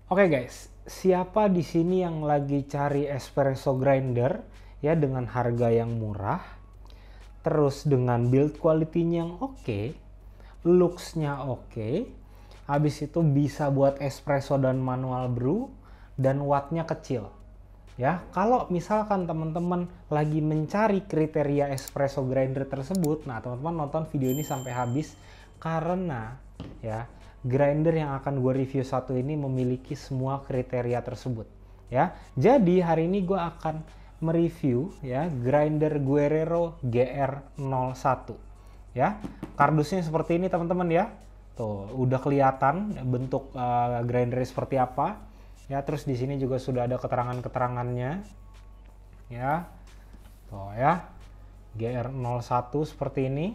Oke guys, siapa di sini yang lagi cari espresso grinder ya dengan harga yang murah, terus dengan build quality-nya yang oke, looks-nya oke, habis itu bisa buat espresso dan manual brew dan wattnya kecil. Ya, kalau misalkan teman-teman lagi mencari kriteria espresso grinder tersebut, nah teman-teman nonton video ini sampai habis karena ya grinder yang akan gue review satu ini memiliki semua kriteria tersebut. Ya, jadi hari ini gue akan mereview ya grinder Guerrero GR01. Ya, kardusnya seperti ini teman-teman ya. Tuh, udah kelihatan bentuk grinder seperti apa. Ya, terus di sini juga sudah ada keterangan-keterangannya. Ya. Tuh ya. GR01 seperti ini.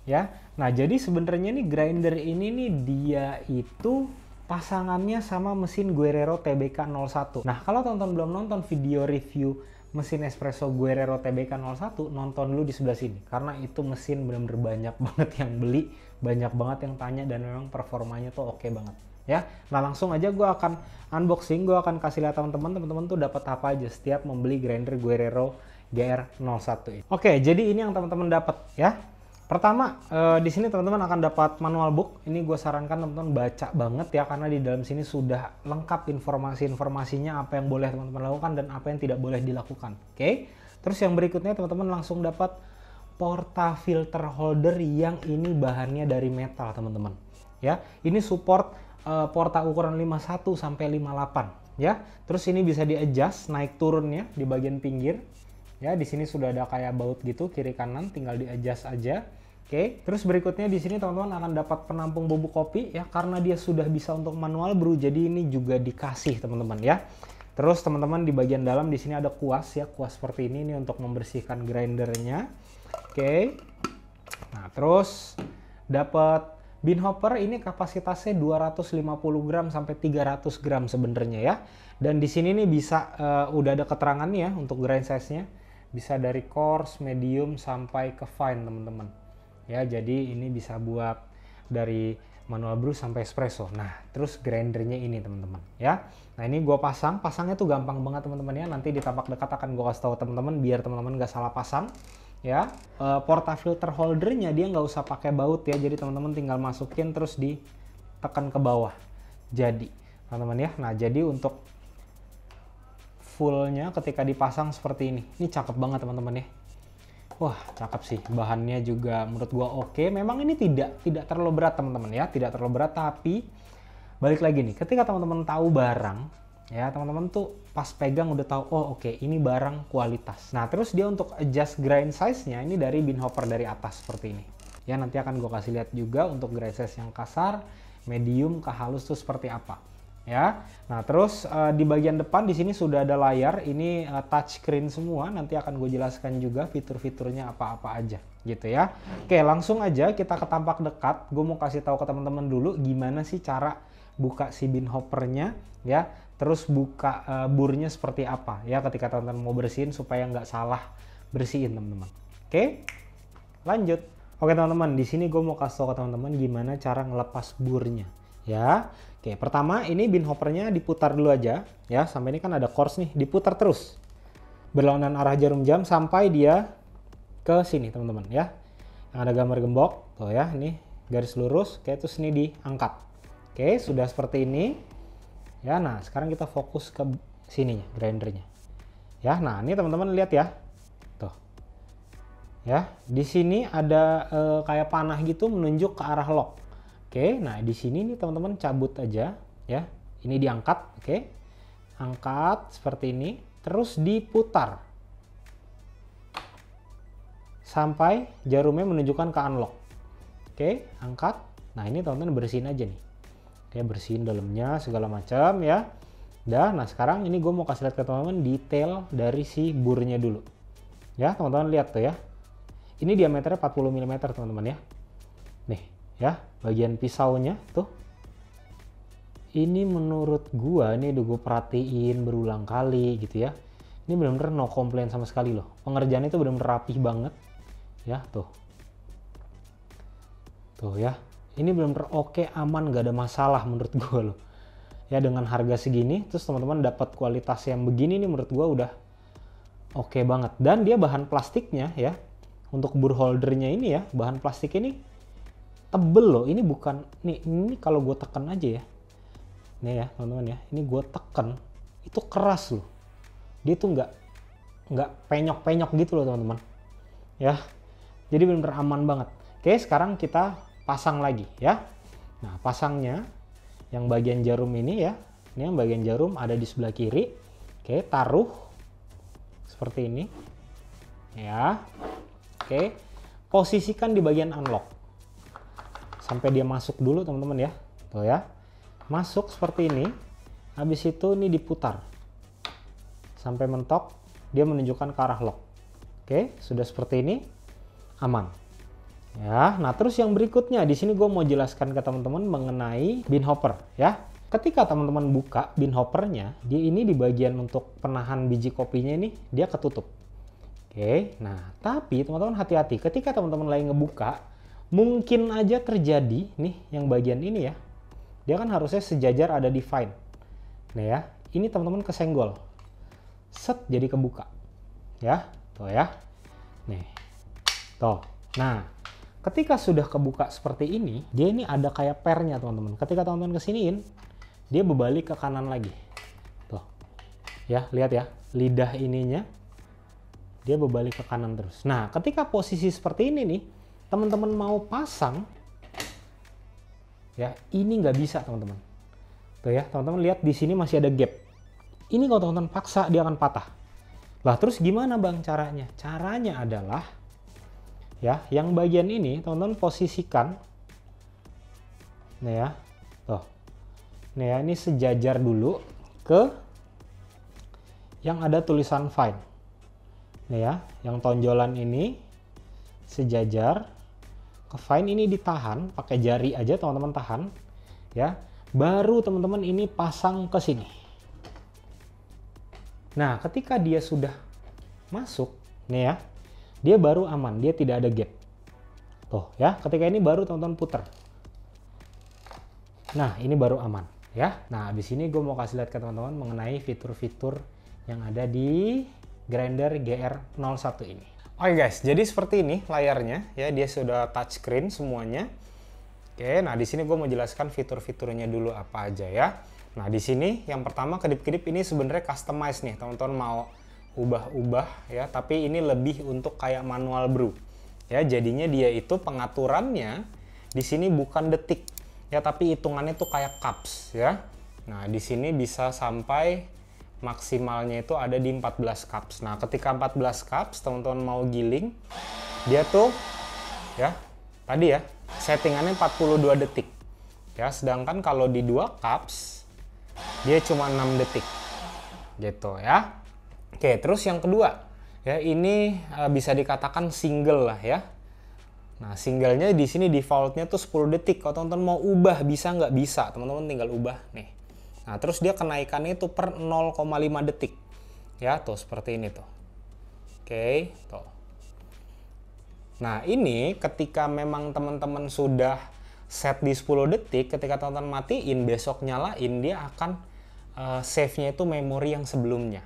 Ya. Nah, jadi sebenarnya nih grinder ini nih dia itu pasangannya sama mesin Guerrero TBK01. Nah, kalau teman-teman belum nonton video review mesin espresso Guerrero TBK01, nonton dulu di sebelah sini karena itu mesin benar-benar banyak banget yang beli, banyak banget yang tanya, dan memang performanya tuh oke banget ya. Nah, langsung aja gue akan unboxing, gue akan kasih lihat teman-teman tuh dapat apa aja setiap membeli grinder Guerrero GR01 ini. Oke, jadi ini yang teman-teman dapat ya. Pertama, di sini teman-teman akan dapat manual book. Ini gue sarankan teman-teman baca banget ya, karena di dalam sini sudah lengkap informasi-informasinya, apa yang boleh teman-teman lakukan dan apa yang tidak boleh dilakukan. Oke. Terus yang berikutnya teman-teman langsung dapat portafilter holder yang ini bahannya dari metal, teman-teman. Ya, ini support porta ukuran 51 sampai 58 ya. Terus ini bisa di-adjust naik turunnya di bagian pinggir. Ya, di sini sudah ada kayak baut gitu kiri kanan, tinggal di-adjust aja. Oke, terus berikutnya di sini teman-teman akan dapat penampung bubuk kopi ya, karena dia sudah bisa untuk manual brew, jadi ini juga dikasih teman-teman ya. Terus teman-teman di bagian dalam di sini ada kuas ya, kuas seperti ini untuk membersihkan grindernya. Oke. Nah, terus dapat bean hopper, ini kapasitasnya 250 gram sampai 300 gram sebenarnya ya. Dan di sini nih bisa udah ada keterangannya ya untuk grind size-nya. Bisa dari coarse, medium, sampai ke fine teman-teman. Ya, jadi ini bisa buat dari manual brew sampai espresso. Nah, terus grindernya ini teman-teman ya. Nah, ini gue pasangnya tuh gampang banget teman-teman ya. Nanti di tampak dekat akan gue kasih tahu teman-teman biar teman-teman gak salah pasang. Ya, portafilter holdernya dia nggak usah pakai baut ya. Jadi teman-teman tinggal masukin terus ditekan ke bawah. Jadi teman-teman ya. Nah, jadi untuk fullnya ketika dipasang seperti ini cakep banget teman-teman ya. Wah, cakep sih, bahannya juga menurut gua oke. Memang ini tidak terlalu berat teman-teman ya, tidak terlalu berat, tapi balik lagi nih, ketika teman-teman tahu barang ya, teman-teman tuh pas pegang udah tahu, oh oke, ini barang kualitas. Nah, terus dia untuk adjust grind size-nya ini dari bean hopper dari atas seperti ini ya. Nanti akan gua kasih lihat juga untuk grind size yang kasar, medium ke halus tuh seperti apa ya. Nah, terus di bagian depan di sini sudah ada layar, ini touchscreen semua. Nanti akan gue jelaskan juga fitur-fiturnya apa-apa aja gitu ya. Oke, langsung aja kita ke tampak dekat. Gue mau kasih tahu ke teman-teman dulu gimana sih cara buka si bean hoppernya ya. Terus buka burnya seperti apa ya ketika teman-teman mau bersihin supaya nggak salah bersihin teman-teman. Oke, lanjut. Oke teman-teman, di sini gue mau kasih tahu ke teman-teman gimana cara ngelepas burnya ya. Oke, pertama ini bean hoppernya diputar dulu aja ya, sampai ini kan ada coarse nih, diputar terus berlawanan arah jarum jam sampai dia ke sini teman-teman ya, yang ada gambar gembok tuh ya, ini garis lurus. Oke, terus ini diangkat. Oke, sudah seperti ini ya. Nah, sekarang kita fokus ke sininya grindernya ya. Nah, ini teman-teman lihat ya, tuh ya, di sini ada kayak panah gitu menunjuk ke arah lock. Oke, nah di sini nih teman-teman cabut aja ya. Ini diangkat, oke. Angkat seperti ini, terus diputar sampai jarumnya menunjukkan ke unlock. Oke, angkat. Nah, ini teman-teman bersihin aja nih. Oke, bersihin dalamnya segala macam ya. Dah, nah sekarang ini gue mau kasih lihat ke teman-teman detail dari si burnya dulu. Ya, teman-teman lihat tuh ya. Ini diameternya 40 mm teman-teman ya. Nih ya, bagian pisaunya tuh. Ini menurut gua, ini udah gue perhatiin berulang kali gitu ya. Ini benar-benar no komplain sama sekali loh. Pengerjaannya itu benar-benar rapih banget. Ya, tuh. Tuh ya. Ini benar-benar oke, aman, gak ada masalah menurut gua loh. Ya dengan harga segini, terus teman-teman dapat kualitas yang begini nih, menurut gua udah oke banget. Dan dia bahan plastiknya ya, untuk bur holdernya ini ya, bahan plastik ini tebel loh. Ini bukan, nih ini kalau gue tekan aja ya, nih ya teman-teman ya, ini gue tekan itu keras loh. Dia tuh nggak penyok-penyok gitu loh teman-teman ya. Jadi benar-benar aman banget. Oke, sekarang kita pasang lagi ya. Nah, pasangnya yang bagian jarum ini ya, ini yang bagian jarum ada di sebelah kiri. Oke, taruh seperti ini ya. Oke, posisikan di bagian unlock sampai dia masuk dulu teman-teman ya. Tuh ya, masuk seperti ini. Habis itu ini diputar sampai mentok, dia menunjukkan ke arah lock. Oke, sudah seperti ini, aman ya. Nah, terus yang berikutnya di sini gue mau jelaskan ke teman-teman mengenai bin hopper ya. Ketika teman-teman buka bin hoppernya, dia ini di bagian untuk penahan biji kopinya ini dia ketutup. Oke, nah tapi teman-teman hati-hati ketika teman-teman lagi ngebuka, mungkin aja terjadi nih yang bagian ini ya, dia kan harusnya sejajar ada di fine. Nah ya, ini teman-teman kesenggol, set jadi kebuka ya, tuh ya, nih, tuh. Nah, ketika sudah kebuka seperti ini, dia ini ada kayak pernya teman-teman. Ketika teman-teman kesiniin, dia berbalik ke kanan lagi, tuh, ya lihat ya, lidah ininya dia berbalik ke kanan terus. Nah, ketika posisi seperti ini nih, teman-teman mau pasang, ya ini nggak bisa teman-teman. Tuh ya, teman-teman lihat di sini masih ada gap. Ini kalau teman-teman paksa dia akan patah. Lah terus gimana bang caranya? Caranya adalah, ya yang bagian ini teman-teman posisikan, nih ya, tuh, nih ya ini sejajar dulu ke yang ada tulisan fine. Nih ya, yang tonjolan ini sejajar ke fine, ini ditahan pakai jari aja teman-teman, tahan ya. Baru teman-teman ini pasang ke sini. Nah, ketika dia sudah masuk nih ya, dia baru aman, dia tidak ada gap. Tuh ya, ketika ini baru teman-teman puter. Nah, ini baru aman ya. Nah, habis ini gue mau kasih lihat ke teman-teman mengenai fitur-fitur yang ada di grinder GR01 ini. Oke guys, jadi seperti ini layarnya ya, dia sudah touchscreen semuanya. Oke, nah di sini gue mau jelaskan fitur-fiturnya dulu apa aja ya. Nah di sini yang pertama kedip-kedip ini sebenarnya customize nih, teman-teman mau ubah-ubah ya, tapi ini lebih untuk kayak manual brew ya. Jadinya dia itu pengaturannya di sini bukan detik ya, tapi hitungannya tuh kayak cups ya. Nah di sini bisa sampai maksimalnya itu ada di 14 cups. Nah ketika 14 cups teman-teman mau giling, dia tuh ya tadi ya settingannya 42 detik ya, sedangkan kalau di 2 cups dia cuma 6 detik gitu ya. Oke, terus yang kedua ya, ini bisa dikatakan single lah ya. Nah singlenya di sini defaultnya tuh 10 detik. Kalau teman-teman mau ubah bisa nggak? Bisa, teman-teman tinggal ubah nih. Nah terus dia kenaikannya itu per 0,5 detik ya, tuh seperti ini tuh. Oke, tuh. Nah ini ketika memang teman-teman sudah set di 10 detik, ketika teman-teman matiin, besok nyalain, dia akan save-nya itu memori yang sebelumnya.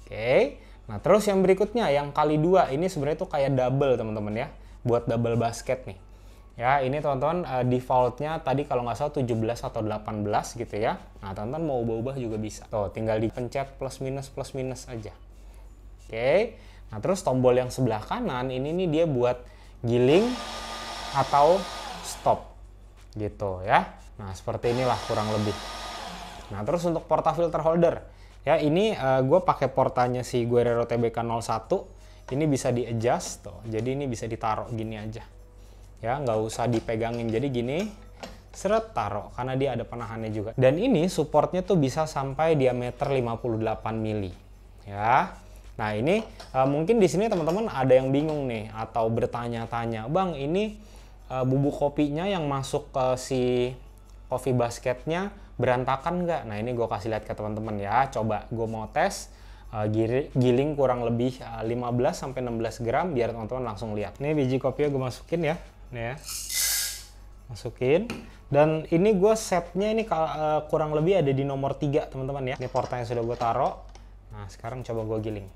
Oke, nah terus yang berikutnya, yang kali 2, ini sebenarnya itu kayak double teman-teman ya, buat double basket nih. Ya ini teman-teman defaultnya tadi kalau nggak salah 17 atau 18 gitu ya. Nah teman-teman mau ubah-ubah juga bisa. Tuh tinggal dipencet plus minus aja. Oke. Nah terus tombol yang sebelah kanan ini nih dia buat giling atau stop gitu ya. Nah seperti inilah kurang lebih. Nah terus untuk portafilter holder ya, ini gue pakai portanya si Guerrero TBK01. Ini bisa di adjust tuh, jadi ini bisa ditaruh gini aja ya, nggak usah dipegangin, jadi gini seret taruh karena dia ada penahannya juga. Dan ini supportnya tuh bisa sampai diameter 58 mili ya. Nah ini mungkin di sini teman-teman ada yang bingung nih atau bertanya-tanya, bang ini bubuk kopinya yang masuk ke si coffee basketnya berantakan nggak? Nah ini gue kasih lihat ke teman-teman ya, coba gue mau tes giling kurang lebih 15-16 gram biar teman-teman langsung lihat. Ini biji kopinya gue masukin ya, nih ya, Masukin. Dan ini gue setnya ini kurang lebih ada di nomor 3 teman-teman ya. Ini portanya sudah gue taruh. Nah sekarang coba gue giling.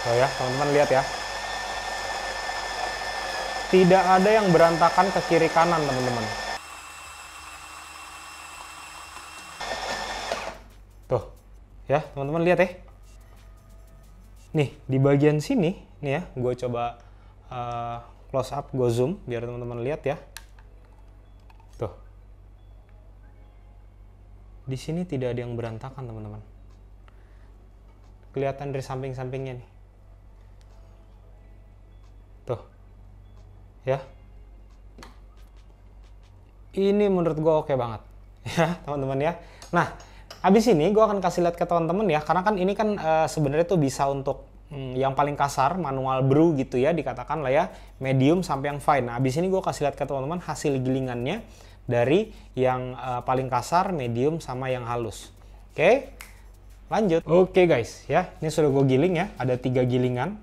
Oh ya teman-teman lihat ya. Tidak ada yang berantakan ke kiri kanan teman-teman. Tuh ya teman-teman lihat ya. Nih di bagian sini nih ya, gue coba close up, gue zoom biar teman-teman lihat ya. Tuh. Di sini tidak ada yang berantakan, teman-teman. Kelihatan dari samping-sampingnya nih. Tuh. Ya. Ini menurut gue oke banget. Ya, teman-teman ya. Nah, habis ini gue akan kasih lihat ke teman-teman ya, karena kan ini kan sebenarnya tuh bisa untuk yang paling kasar, manual brew gitu ya, dikatakan lah ya, medium sampai yang fine. Nah, habis ini gue kasih lihat ke teman-teman hasil gilingannya dari yang paling kasar, medium, sama yang halus. Oke, lanjut. Oke guys, ya, ini sudah gue giling ya, ada 3 gilingan.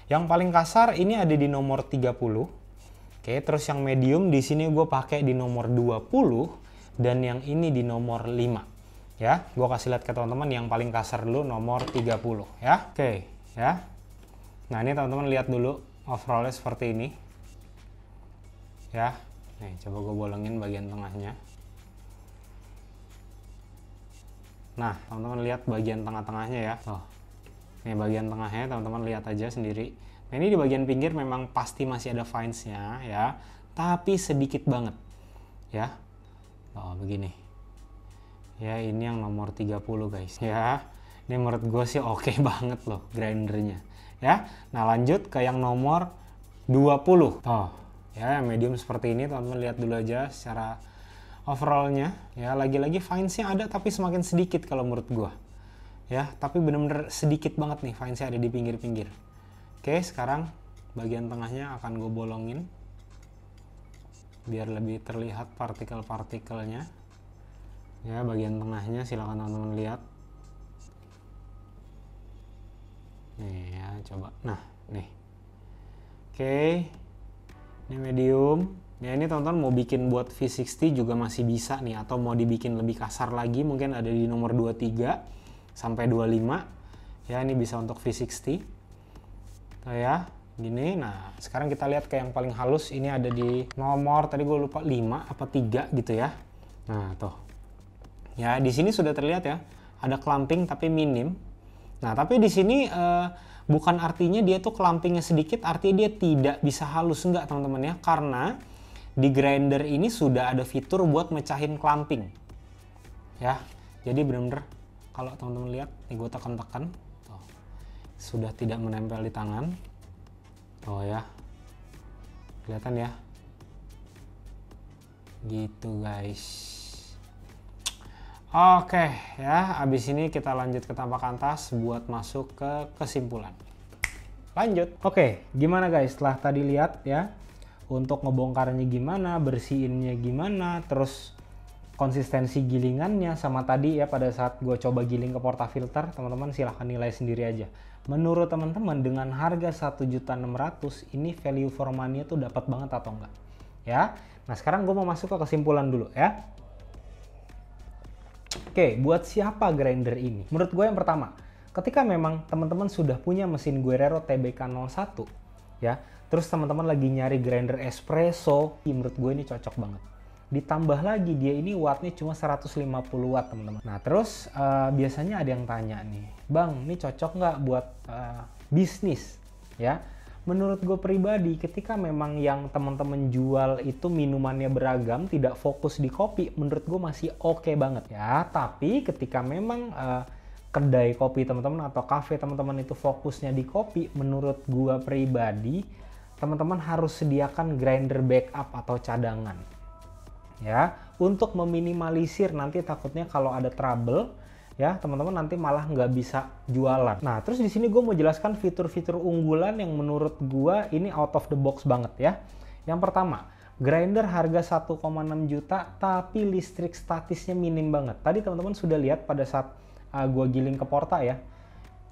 Yang paling kasar ini ada di nomor 30. Oke, terus yang medium di sini gue pakai di nomor 20, dan yang ini di nomor 5. Ya, gue kasih lihat ke teman-teman yang paling kasar dulu, nomor 30 ya. Oke. Ya, nah ini teman-teman lihat dulu overallnya seperti ini ya. Nih coba gue bolongin bagian tengahnya. Nah teman-teman lihat bagian tengah-tengahnya ya. Oh, ini bagian tengahnya teman-teman lihat aja sendiri. Nah ini di bagian pinggir memang pasti masih ada finesnya ya, tapi sedikit banget ya. Oh begini ya, ini yang nomor 30 guys ya. Ini menurut gue sih oke banget loh grindernya ya. Nah lanjut ke yang nomor 20. Oh ya, medium seperti ini teman-teman lihat dulu aja secara overallnya ya. Lagi-lagi finesnya ada tapi semakin sedikit kalau menurut gue ya, tapi bener-bener sedikit banget nih finesnya ada di pinggir-pinggir. Oke, sekarang bagian tengahnya akan gue bolongin biar lebih terlihat partikel-partikelnya ya. Bagian tengahnya silakan teman-teman lihat. Nih ya, coba. Nah, nih. Oke. Ini medium. Ya ini teman-teman mau bikin buat V60 juga masih bisa nih, atau mau dibikin lebih kasar lagi mungkin ada di nomor 23 sampai 25. Ya, ini bisa untuk V60. Tuh ya, gini. Nah, sekarang kita lihat ke yang paling halus. Ini ada di nomor tadi gue lupa 5 apa 3 gitu ya. Nah, tuh. Ya, di sini sudah terlihat ya. Ada clamping tapi minim. Nah, tapi di sini bukan artinya dia tuh clampingnya sedikit, artinya dia tidak bisa halus, enggak teman-teman ya. Karena di grinder ini sudah ada fitur buat mecahin clamping. Ya, jadi bener-bener kalau teman-teman lihat, nih gue tekan-tekan, sudah tidak menempel di tangan. Oh ya, kelihatan ya. Gitu guys. Oke ya, abis ini kita lanjut ke tampak atas buat masuk ke kesimpulan. Lanjut. Oke, gimana guys setelah tadi lihat ya, untuk ngebongkarnya gimana, bersihinnya gimana, terus konsistensi gilingannya sama tadi ya pada saat gue coba giling ke portafilter, teman-teman silahkan nilai sendiri aja. Menurut teman-teman dengan harga 1.600.000 ini value for money tuh dapat banget atau enggak? Ya. Nah, sekarang gue mau masuk ke kesimpulan dulu ya. Oke, buat siapa grinder ini? Menurut gue yang pertama, ketika memang teman-teman sudah punya mesin Guerrero TBK01 ya, terus teman-teman lagi nyari grinder espresso, menurut gue ini cocok banget. Ditambah lagi dia ini wattnya cuma 150 watt teman-teman. Nah terus biasanya ada yang tanya nih, Bang ini cocok nggak buat bisnis ya? Menurut gue pribadi, ketika memang yang teman-teman jual itu minumannya beragam, tidak fokus di kopi, menurut gue masih oke banget ya. Tapi ketika memang kedai kopi teman-teman atau kafe teman-teman itu fokusnya di kopi, menurut gue pribadi, teman-teman harus sediakan grinder backup atau cadangan. Ya, untuk meminimalisir nanti takutnya kalau ada trouble, ya teman-teman nanti malah nggak bisa jualan. Nah terus di sini gue mau jelaskan fitur-fitur unggulan yang menurut gue ini out of the box banget ya. Yang pertama, grinder harga 1,6 juta tapi listrik statisnya minim banget. Tadi teman-teman sudah lihat pada saat gue giling ke Porta ya,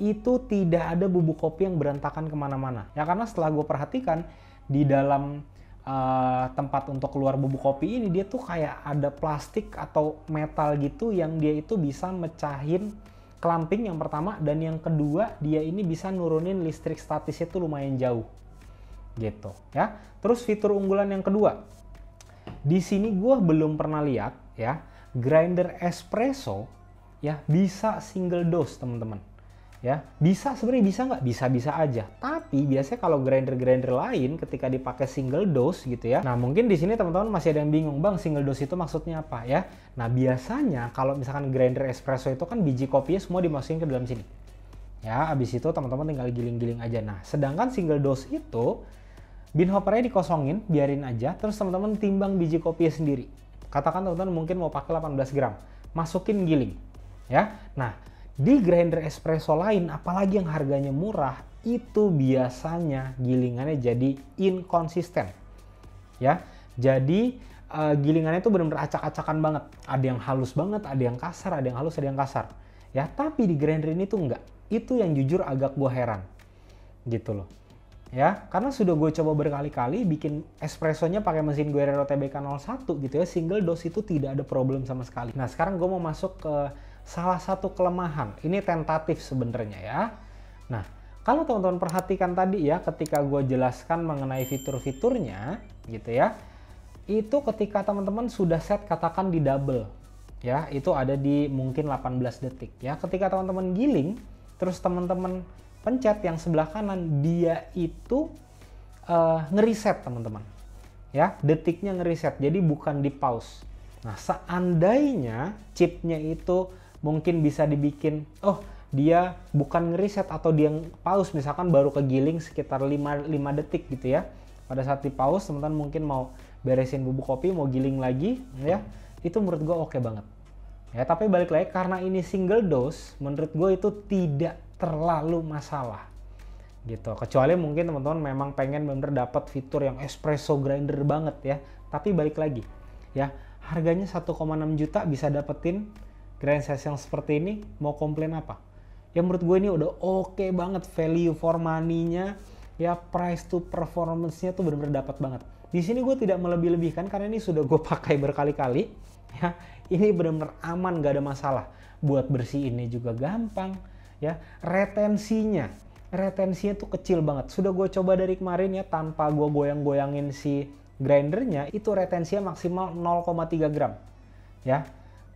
itu tidak ada bubuk kopi yang berantakan kemana-mana. Ya karena setelah gue perhatikan di dalam tempat untuk keluar bubuk kopi ini, dia tuh kayak ada plastik atau metal gitu yang dia itu bisa mecahin clamping yang pertama, dan yang kedua dia ini bisa nurunin listrik statisnya tuh lumayan jauh gitu ya. Terus fitur unggulan yang kedua, di sini gue belum pernah lihat ya grinder espresso ya bisa single dose teman-teman. Ya, bisa sebenarnya, bisa nggak? Bisa-bisa aja. Tapi biasanya kalau grinder-grinder lain ketika dipakai single dose gitu ya. Nah, mungkin di sini teman-teman masih ada yang bingung, Bang, single dose itu maksudnya apa ya? Nah, biasanya kalau misalkan grinder espresso itu kan biji kopinya semua dimasukin ke dalam sini. Ya, habis itu teman-teman tinggal giling-giling aja. Nah, sedangkan single dose itu bean hoppernya dikosongin, biarin aja, terus teman-teman timbang biji kopinya sendiri. Katakan teman-teman mungkin mau pakai 18 gram, masukin giling. Ya. Nah, di grinder espresso lain, apalagi yang harganya murah, itu biasanya gilingannya jadi inkonsisten. Ya, jadi gilingannya itu benar-benar acak-acakan banget. Ada yang halus banget, ada yang kasar, ada yang halus, ada yang kasar. Ya, tapi di grinder ini tuh enggak. Itu yang jujur agak gue heran. Gitu loh. Ya, karena sudah gue coba berkali-kali bikin espressonya pakai mesin Guerrero TBK01 gitu ya, single dose itu tidak ada problem sama sekali. Nah, sekarang gue mau masuk ke salah satu kelemahan. Ini tentatif sebenarnya ya. Nah, kalau teman-teman perhatikan tadi ya, ketika gue jelaskan mengenai fitur-fiturnya gitu ya, itu ketika teman-teman sudah set katakan di double ya, itu ada di mungkin 18 detik ya. Ketika teman-teman giling, terus teman-teman pencet yang sebelah kanan, dia itu ngeriset teman-teman ya, detiknya ngeriset, jadi bukan di pause. Nah, seandainya chipnya itu mungkin bisa dibikin, oh dia bukan ngeriset atau dia pause, misalkan baru kegiling sekitar 5 detik gitu ya. Pada saat di pause teman-teman mungkin mau beresin bubuk kopi, mau giling lagi ya, itu menurut gue oke banget. Ya, tapi balik lagi, karena ini single dose, menurut gue itu tidak terlalu masalah. Gitu. Kecuali mungkin teman-teman memang pengen bener-bener dapat fitur yang espresso grinder banget ya. Tapi balik lagi, ya harganya 1,6 juta bisa dapetin grind size yang seperti ini, mau komplain apa? Ya menurut gue ini udah oke banget, value for money-nya, ya price to performance-nya tuh bener-bener dapat banget. Di sini gue tidak melebih-lebihkan karena ini sudah gue pakai berkali-kali. Ya, ini bener-bener aman, gak ada masalah. Buat bersihinnya juga gampang. Ya, retensinya tuh kecil banget. Sudah gue coba dari kemarin ya, tanpa gue goyang-goyangin si grindernya, itu retensinya maksimal 0,3 gram. Ya.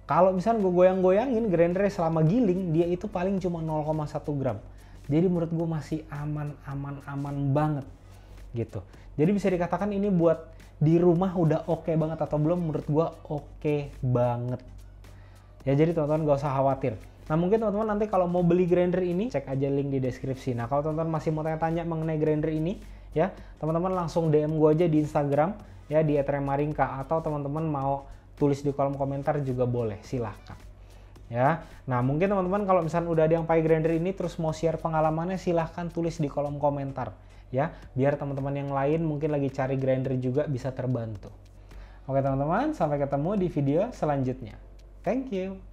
Kalau misalnya gue goyang-goyangin grindernya selama giling, dia itu paling cuma 0,1 gram. Jadi menurut gue masih aman banget gitu. Jadi bisa dikatakan ini buat di rumah udah oke banget atau belum, menurut gue oke banget. Ya jadi teman-teman gak usah khawatir. Nah mungkin teman-teman nanti kalau mau beli grinder ini, cek aja link di deskripsi. Nah kalau teman-teman masih mau tanya-tanya mengenai grinder ini, ya teman-teman langsung DM gue aja di Instagram, ya di @remaringka, atau teman-teman mau tulis di kolom komentar juga boleh, silahkan. Ya, nah mungkin teman-teman kalau misalnya udah ada yang pakai grinder ini terus mau share pengalamannya, silahkan tulis di kolom komentar. Ya, biar teman-teman yang lain mungkin lagi cari grinder juga bisa terbantu. Oke teman-teman, sampai ketemu di video selanjutnya. Thank you.